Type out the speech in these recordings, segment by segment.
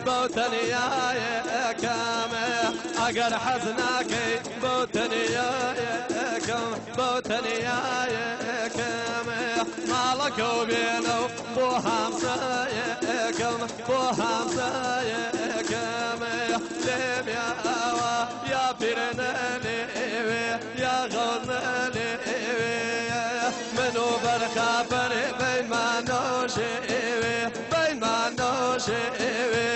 بوتني يا كم اگر حزنك بوتني يا كم بوتني يا كم مالك وبينه بو حمزة يا كم بو حمزة يا كم لم يا هوا يا بيرنا ليوي يا غوزنا ليوي منو برخابر بين ما نوشيوي بين ما نوشيوي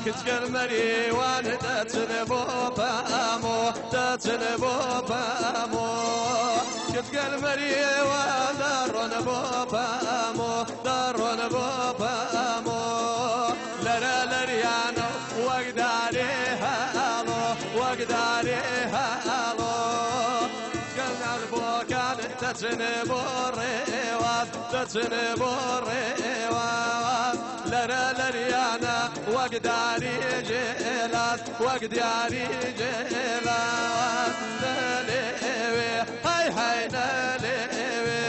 كتكر مري وان تتنبو بامو تتنبو بامو كتكر مري وان دارون بو بامو دارون بو بامو لرا لريانو وقداري هالو وقداري هالو كنا البوكان تتنبو ريوان تتنبو ريوان لرا لريانا وقداري جيلات وقداري جيلات نليوي هاي هاي نليوي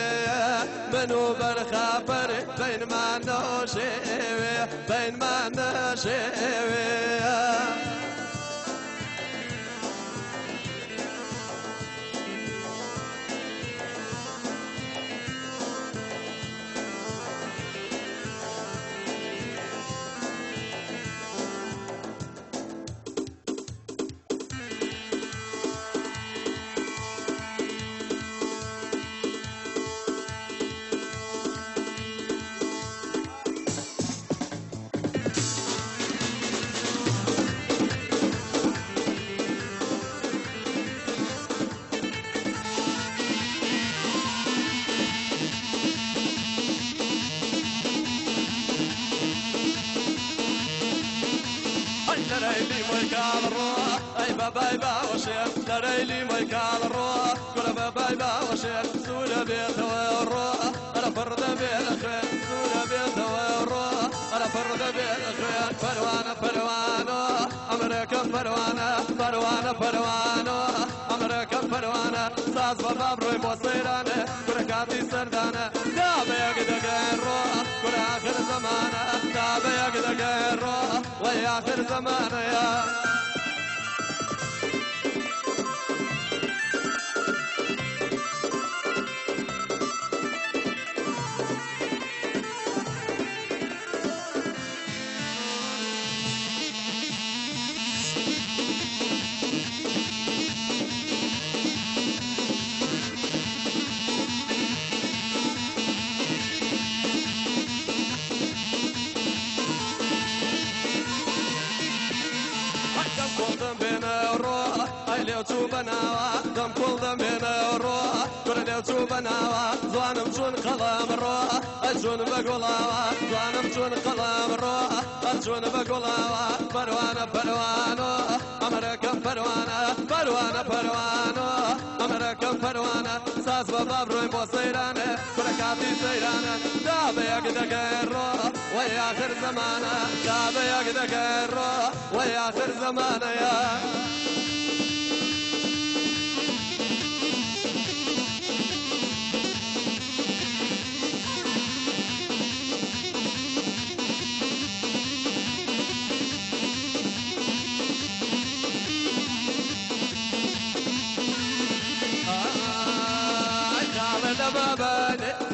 منو برخابر بين ما نوشيوي بين ما نوشيوي لريلي ميكال الروح اي بابا وشيخ لريلي ميكال الروح كل بابا وشيخ سولا بيت والروح انا فرد بالاخير سولا بيت والروح انا فرد بالاخير فروانه فروانه امريكا فروانه فروانه فروانه امريكا فروانه ساز بابا روي بوصيرانه بركاتي سردانه دابا يقدق الروح كل اخر زمانه دابا يقدق الروح ويا اخر زمانه يا لو تشوفنا دم كل دمنا الروح كل لو تشوفنا زوانم شون قلم الروح أجون بقولا زوانم شون قلم الروح أجون بقولا فروانة فروانة أمريكا فروانة فروانة فروانة أمريكا فروانة ساز بباب روين بوصيرانة بركاتي سيرانة دابا يقدق الروح ويا آخر زمانة دابا يقدق الروح ويا آخر زمانة يا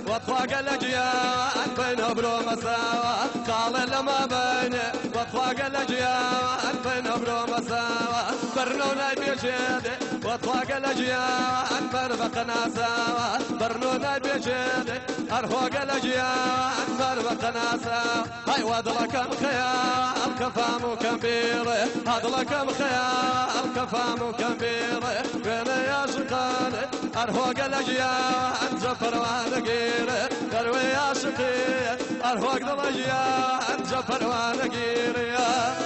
واطفاق الاجيال بين ابرو مساوى قال لما بين واطفاق الاجيال بين ابرو مساوى برنونا بيجيد واطفاق الاجيال بربقنا سوا برنونا بيجيد ارفوق الاجيال بربقنا سوا هاي وادلكم خيال كفام كبير هادلكم خيال كفام كبير بين يا شقان ارفوق الاجيال جفر وانا قير بخير الوقت ضيان جفر وانا قيريا